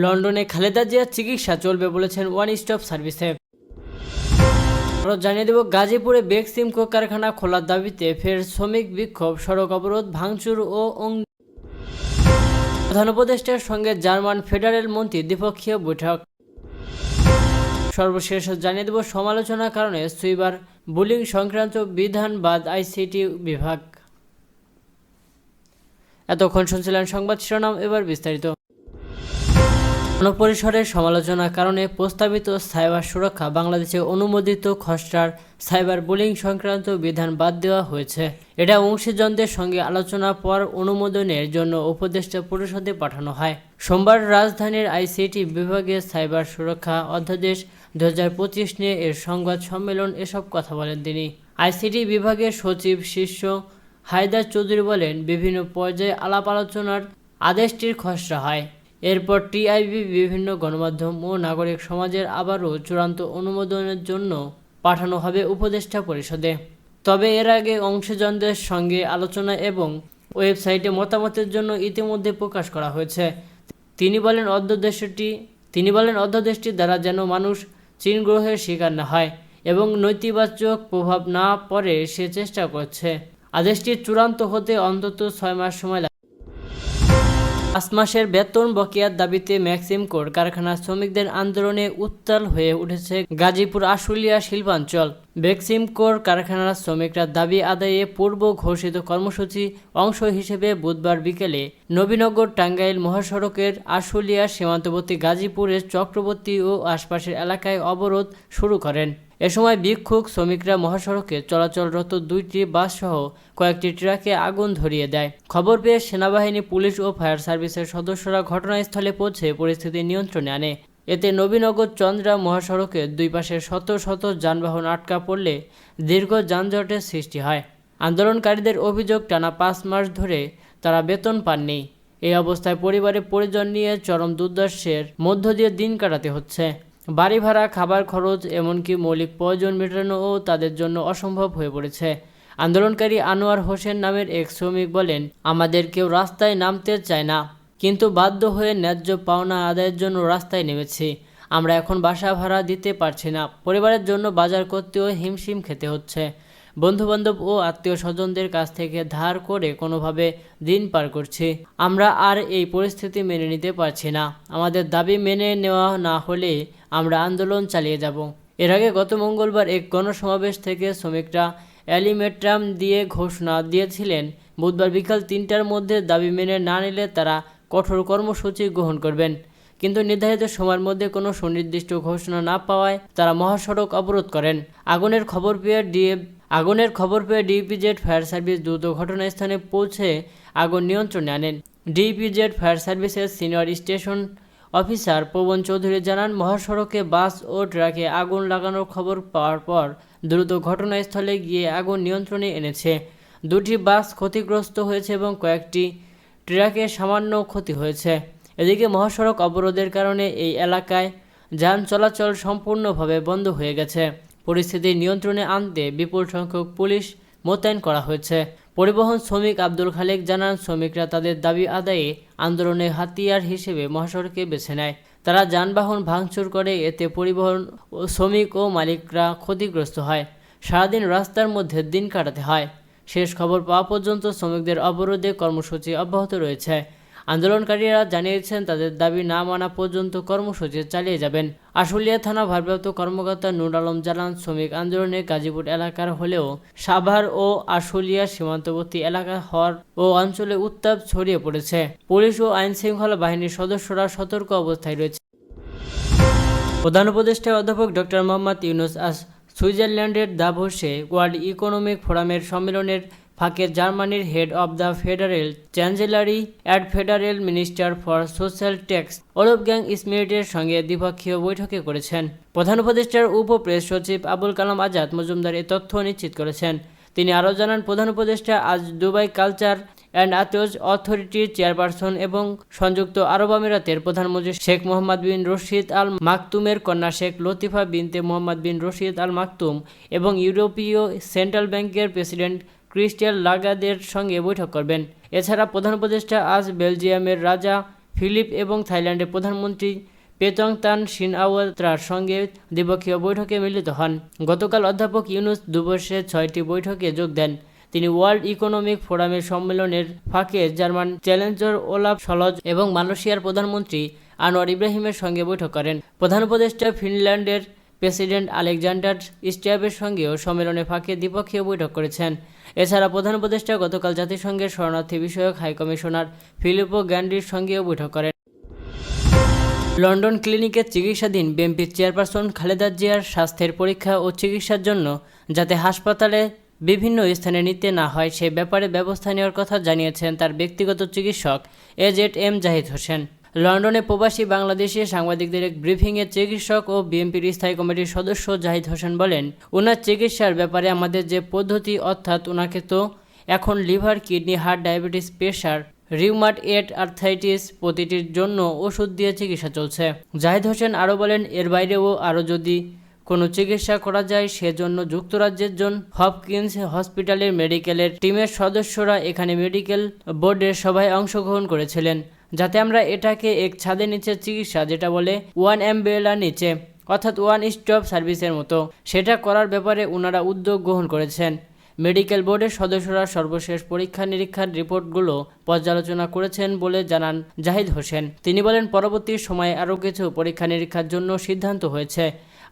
লন্ডনে খালেদা জিয়ার চিকিৎসা চলবে বলেছেন ওয়ান স্টপ সার্ভিসে। আরও জানিয়ে দেব, গাজীপুরে বেক্সিমকো কারখানা খোলার দাবিতে ফের শ্রমিক বিক্ষোভ, সড়ক অবরোধ, ভাঙচুর ও প্রধান উপদেষ্টার সঙ্গে জার্মান ফেডারেল মন্ত্রী দ্বিপক্ষীয় বৈঠক। সর্বশেষ জানিয়ে দেব, সমালোচনার কারণে সুইবার বুলিং সংক্রান্ত বিধান বাদ আইসিটি বিভাগ। এতক্ষণ শুনছিলেন সংবাদ শিরোনাম, এবার বিস্তারিত। গণপরিসরের সমালোচনার কারণে প্রস্তাবিত সাইবার সুরক্ষা বাংলাদেশে অনুমোদিত খসড়ার সাইবার বুলিং সংক্রান্ত বিধান বাদ দেওয়া হয়েছে। এটা অংশীজনদের সঙ্গে আলোচনার পর অনুমোদনের জন্য উপদেষ্টা পরিষদে পাঠানো হয়। সোমবার রাজধানীর আইসিটি বিভাগের সাইবার সুরক্ষা অধ্যাদেশ 2025 নিয়ে এর সংবাদ সম্মেলন এসব কথা বলেন তিনি। আইসিটি বিভাগের সচিব শীর্ষ হায়দার চৌধুরী বলেন, বিভিন্ন পর্যায়ে আলাপ আলোচনার আদেশটির খসড়া হয়। এরপর টিআইবি বিভিন্ন গণমাধ্যম ও নাগরিক সমাজের আবারও চূড়ান্ত অনুমোদনের জন্য পাঠানো হবে উপদেষ্টা পরিষদে। তবে এর আগে অংশীজনদের সঙ্গে আলোচনা এবং ওয়েবসাইটে মতামতের জন্য ইতিমধ্যে প্রকাশ করা হয়েছে। তিনি বলেন অধ্যাদেশটির দ্বারা যেন মানুষ চীন গ্রহের শিকার না হয় এবং নৈতিবাচক প্রভাব না পড়ে সে চেষ্টা করছে। আদেশটি চূড়ান্ত হতে অন্তত 6 মাস সময় লাগে। 5 মাসের বেতন বকেয়ার দাবিতে বেক্সিমকোর কারখানার শ্রমিকদের আন্দোলনে উত্তাল হয়ে উঠেছে গাজীপুর আশুলিয়া শিল্পাঞ্চল। বেক্সিমকোর কারখানার শ্রমিকরা দাবি আদায়ে পূর্ব ঘোষিত কর্মসূচি অংশ হিসেবে বুধবার বিকেলে নবীনগর টাঙ্গাইল মহাসড়কের আশুলিয়া সীমান্তবর্তী গাজীপুরের চক্রবর্তী ও আশপাশের এলাকায় অবরোধ শুরু করেন। এ সময় বিক্ষুব্ধ শ্রমিকরা মহাসড়কে চলাচলরত 2টি বাসসহ কয়েকটি ট্রাকে আগুন ধরিয়ে দেয়। খবর পেয়ে সেনাবাহিনী, পুলিশ ও ফায়ার সার্ভিসের সদস্যরা ঘটনাস্থলে পৌঁছে পরিস্থিতি নিয়ন্ত্রণে আনে। এতে নবীনগর চন্দ্রা মহাসড়কের দুই পাশে শত শত যানবাহন আটকা পড়লে দীর্ঘ যানজটের সৃষ্টি হয়। আন্দোলনকারীদের অভিযোগ, টানা 5 মাস ধরে তারা বেতন পাননি। এই অবস্থায় পরিবারের পরিজন নিয়ে চরম দুর্দশার মধ্য দিয়ে দিন কাটাতে হচ্ছে। বাড়ি ভাড়া, খাবার খরচ, এমনকি মৌলিক প্রয়োজন মেটানোও তাদের জন্য অসম্ভব হয়ে পড়েছে। আন্দোলনকারী আনোয়ার হোসেন নামের এক শ্রমিক বলেন, আমাদের কেউ রাস্তায় নামতে চায় না, কিন্তু বাধ্য হয়ে ন্যায্য পাওনা আদায়ের জন্য রাস্তায় নেমেছি। আমরা এখন বাসা ভাড়া দিতে পারছি না, পরিবারের জন্য বাজার করতেও হিমশিম খেতে হচ্ছে। বন্ধুবান্ধব ও আত্মীয় স্বজনদের কাছ থেকে ধার করে কোনোভাবে দিন পার করছি। আমরা আর এই পরিস্থিতি মেনে নিতে পারছি না। আমাদের দাবি মেনে নেওয়া না হলে আমরা আন্দোলন চালিয়ে যাব। এর আগে গত মঙ্গলবার এক গণসমাবেশ থেকে শ্রমিকরা অ্যালিমেট্রাম দিয়ে ঘোষণা দিয়েছিলেন, বুধবার বিকাল 3টার মধ্যে দাবি মেনে না নিলে তারা কঠোর কর্মসূচি গ্রহণ করবেন। কিন্তু নির্ধারিত সময়ের মধ্যে কোনো সুনির্দিষ্ট ঘোষণা না পাওয়ায় তারা মহাসড়ক অবরোধ করেন। আগুনের খবর পেয়ে ডিইপিজেড ফায়ার সার্ভিস দ্রুত ঘটনাস্থানে পৌঁছে আগুন নিয়ন্ত্রণে আনেন। ডিইপিজেড ফায়ার সার্ভিসের senior station officer Pabon Chowdhury জানান, মহাসড়কে বাস ও ট্রাকে আগুন লাগানোর খবর পাওয়ার পর দ্রুত ঘটনাস্থলে গিয়ে আগুন নিয়ন্ত্রণে এনেছে। 2টি বাস ক্ষতিগ্রস্ত হয়েছে এবং কয়েকটি ট্রাকে সামান্য ক্ষতি হয়েছে। এদিকে মহাসড়ক অবরোধের কারণে এই এলাকায় যান চলাচল সম্পূর্ণভাবে বন্ধ হয়ে গেছে। পরিস্থিতি নিয়ন্ত্রণে আনতে বিপুল সংখ্যক পুলিশ মোতায়েন করা হয়েছে। পরিবহন শ্রমিক আব্দুল খালেক জানান, শ্রমিকরা তাদের দাবি আদায়ে আন্দোলনের হাতিয়ার হিসেবে মহাসড়কে বেছে নেয়। তারা যানবাহন ভাঙচুর করে, এতে পরিবহন শ্রমিক ও মালিকরা ক্ষতিগ্রস্ত হয়। সারাদিন রাস্তার মধ্যে দিন কাটাতে হয়। শেষ খবর পাওয়া পর্যন্ত শ্রমিকদের অবরোধে কর্মসূচি অব্যাহত রয়েছে। আন্দোলনকারীরা জানিয়েছেন, তাদের দাবি না মানা পর্যন্ত কর্মসূচি চালিয়ে যাবেন। আশুলিয়া থানা ভারপ্রাপ্ত কর্মকর্তা নূর আলম জানান, শ্রমিক আন্দোলনে গাজীপুর এলাকার হলেও সাভার ও আশুলিয়া সীমান্তবর্তী এলাকা হওয়ার ও অঞ্চলে উত্তাপ ছড়িয়ে পড়েছে। পুলিশ ও আইনশৃঙ্খলা বাহিনীর সদস্যরা সতর্ক অবস্থায় রয়েছে। প্রধান উপদেষ্টা অধ্যাপক ডক্টর মোহাম্মদ ইউনূস আজ সুইজারল্যান্ডের দাভোসে ওয়ার্ল্ড ইকোনমিক ফোরামের সম্মেলনের ফাঁকে জার্মানির head of the federal chancellery and federal minister for social tax Wolfgang স্মিডের সঙ্গে দ্বিপক্ষীয় বৈঠকে করেছেন। প্রধান উপদেষ্টার উপপ্রেস সচিব আবুল কালাম আজাদ মজুমদার এ তথ্য নিশ্চিত করেছেন। তিনি আরও জানান, প্রধান উপদেষ্টা আজ দুবাই কালচার অ্যান্ড আর্টস অথরিটির চেয়ারপারসন এবং সংযুক্ত আরব আমিরাতের প্রধানমন্ত্রী শেখ মোহাম্মদ বিন রশিদ আল মাকতুমের কন্যা শেখ লতিফা বিনতে মোহাম্মদ বিন রশিদ আল মাকতুম এবং ইউরোপীয় সেন্ট্রাল ব্যাংকের প্রেসিডেন্ট ক্রিস্টিয়ান লাগার্দের সঙ্গে বৈঠক করবেন। এছাড়া প্রধান উপদেষ্টা আজ বেলজিয়ামের রাজা ফিলিপ এবং থাইল্যান্ডের প্রধানমন্ত্রী পেতংতান সিনআওয়াত্রার সঙ্গে দ্বিপক্ষীয় বৈঠকে মিলিত হন। গতকাল অধ্যাপক ইউনুস দুবর্ষে 6টি বৈঠকে যোগ দেন। তিনি ওয়ার্ল্ড ইকোনমিক ফোরামের সম্মেলনের ফাঁকে জার্মান চ্যান্সেলর ওলাফ শলজ এবং মালয়েশিয়ার প্রধানমন্ত্রী আনোয়ার ইব্রাহিমের সঙ্গে বৈঠক করেন। প্রধান উপদেষ্টা ফিনল্যান্ডের প্রেসিডেন্ট আলেকজান্ডার স্ট্যাবের সঙ্গেও সম্মেলনের ফাঁকে দ্বিপক্ষীয় বৈঠক করেছেন। এছাড়া প্রধান উপদেষ্টা গতকাল জাতিসংঘের শরণার্থী বিষয়ক হাইকমিশনার ফিলিপো গ্র্যান্ডির সঙ্গেও বৈঠক করেন। লন্ডন ক্লিনিকে চিকিৎসাধীন বিএনপির চেয়ারপারসন খালেদা জিয়ার স্বাস্থ্যের পরীক্ষা ও চিকিৎসার জন্য যাতে হাসপাতালে বিভিন্ন স্থানে নিতে না হয় সে ব্যাপারে ব্যবস্থা নেওয়ার কথা জানিয়েছেন তার ব্যক্তিগত চিকিৎসক এজেড জাহিদ হোসেন। লন্ডনে প্রবাসী বাংলাদেশি সাংবাদিকদের এক ব্রিফিংয়ে চিকিৎসক ও বিএনপির স্থায়ী কমিটির সদস্য জাহিদ হোসেন বলেন, ওনার চিকিৎসার ব্যাপারে আমাদের যে পদ্ধতি, অর্থাৎ ওনাকে তো এখন liver, kidney, heart, diabetes, pressure, rheumatoid arthritis প্রতিটির জন্য ওষুধ দিয়ে চিকিৎসা চলছে। জাহিদ হোসেন আরও বলেন, এর বাইরেও আরও যদি কোনো চিকিৎসা করা যায় সেজন্য যুক্তরাজ্যের জন হপকিন্স হসপিটালের মেডিকেলের টিমের সদস্যরা এখানে মেডিকেল বোর্ডের সভায় অংশগ্রহণ করেছিলেন, যাতে আমরা এটাকে এক ছাদের নিচে চিকিৎসা, যেটা বলে ওয়ান অ্যাম্ব্রেলার নিচে, অর্থাৎ ওয়ান স্টপ সার্ভিসের মতো, সেটা করার ব্যাপারে ওনারা উদ্যোগ গ্রহণ করেছেন। মেডিকেল বোর্ডের সদস্যরা সর্বশেষ পরীক্ষা নিরীক্ষার রিপোর্টগুলো পর্যালোচনা করেছেন বলে জানান জাহিদ হোসেন। তিনি বলেন, পরবর্তী সময়ে আরও কিছু পরীক্ষা নিরীক্ষার জন্য সিদ্ধান্ত হয়েছে।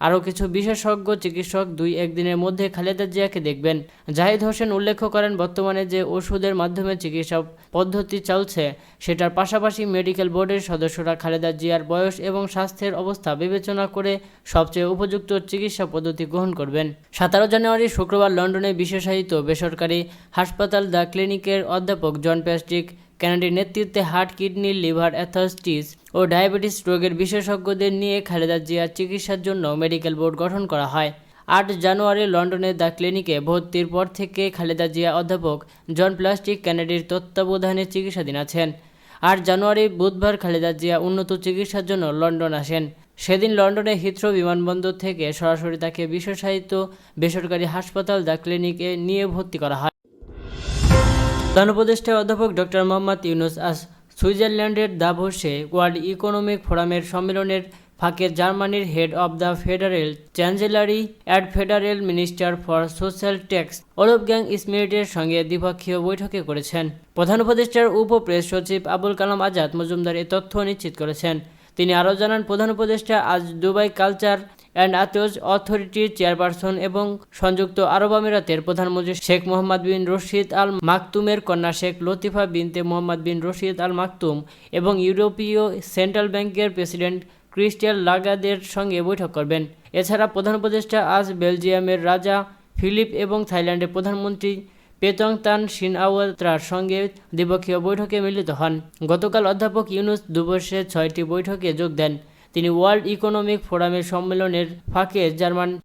আরও কিছু বিশেষজ্ঞ চিকিৎসক 2-1 দিনের মধ্যে খালেদা জিয়াকে দেখবেন। জাহিদ হোসেন উল্লেখ করেন, বর্তমানে যে ওষুধের মাধ্যমে চিকিৎসা পদ্ধতি চলছে সেটার পাশাপাশি মেডিকেল বোর্ডের সদস্যরা খালেদা জিয়ার বয়স এবং স্বাস্থ্যের অবস্থা বিবেচনা করে সবচেয়ে উপযুক্ত চিকিৎসা পদ্ধতি গ্রহণ করবেন। 17 জানুয়ারি শুক্রবার লন্ডনে বিশেষায়িত বেসরকারি হাসপাতাল দ্য ক্লিনিকের অধ্যাপক জন প্যাট্রিক কেনেডির নেতৃত্বে হার্ট, কিডনি, লিভার, অ্যাথাইটিস ও ডায়াবেটিস রোগের বিশেষজ্ঞদের নিয়ে খালেদা জিয়ার চিকিৎসার জন্য মেডিকেল বোর্ড গঠন করা হয়। 8 জানুয়ারি লন্ডনের দ্য ক্লিনিকে ভর্তির পর থেকে খালেদা জিয়া অধ্যাপক জন প্যাট্রিক কেনেডির তত্ত্বাবধানে চিকিৎসাধীন আছেন। 8 জানুয়ারি বুধবার খালেদা জিয়া উন্নত চিকিৎসার জন্য লন্ডন আসেন। সেদিন লন্ডনে হিথ্রো বিমানবন্দর থেকে সরাসরি তাকে বিশেষায়িত বেসরকারি হাসপাতাল দ্য ক্লিনিকে নিয়ে ভর্তি করা হয়। প্রধান উপদেষ্টা অধ্যাপক ডক্টর মোহাম্মদ ইউনুস আজ সুইজারল্যান্ডের দাভোসে ওয়ার্ল্ড ইকোনমিক ফোরামের সম্মেলনের ফাঁকে জার্মানির head of the federal chancellery and federal minister for social tax Wolfgang স্মিডের সঙ্গে দ্বিপক্ষীয় বৈঠকে করেছেন। প্রধান উপদেষ্টার উপপ্রেস সচিব আবুল কালাম আজাদ মজুমদার এ তথ্য নিশ্চিত করেছেন। তিনি আরও জানান, প্রধান উপদেষ্টা আজ দুবাই কালচার অ্যান্ড আর্টস অথরিটির চেয়ারপারসন এবং সংযুক্ত আরব আমিরাতের প্রধানমন্ত্রী শেখ মোহাম্মদ বিন রশিদ আল মাকতুমের কন্যা শেখ লতিফা বিনতে মোহাম্মদ বিন রশিদ আল মাকতুম এবং ইউরোপীয় সেন্ট্রাল ব্যাংকের প্রেসিডেন্ট ক্রিস্টিয়ান লাগার্দের সঙ্গে বৈঠক করবেন। এছাড়া প্রধান উপদেষ্টা আজ বেলজিয়ামের রাজা ফিলিপ এবং থাইল্যান্ডের প্রধানমন্ত্রী পেতংতান সিনআওয়াত্রার সঙ্গে দ্বিপক্ষীয় বৈঠকে মিলিত হন। গতকাল অধ্যাপক ইউনুস দুবর্ষে 6টি বৈঠকে যোগ দেন। তিনি ওয়ার্ল্ড ইকোনমিক ফোরামের সম্মেলনের ফাঁকে জার্মান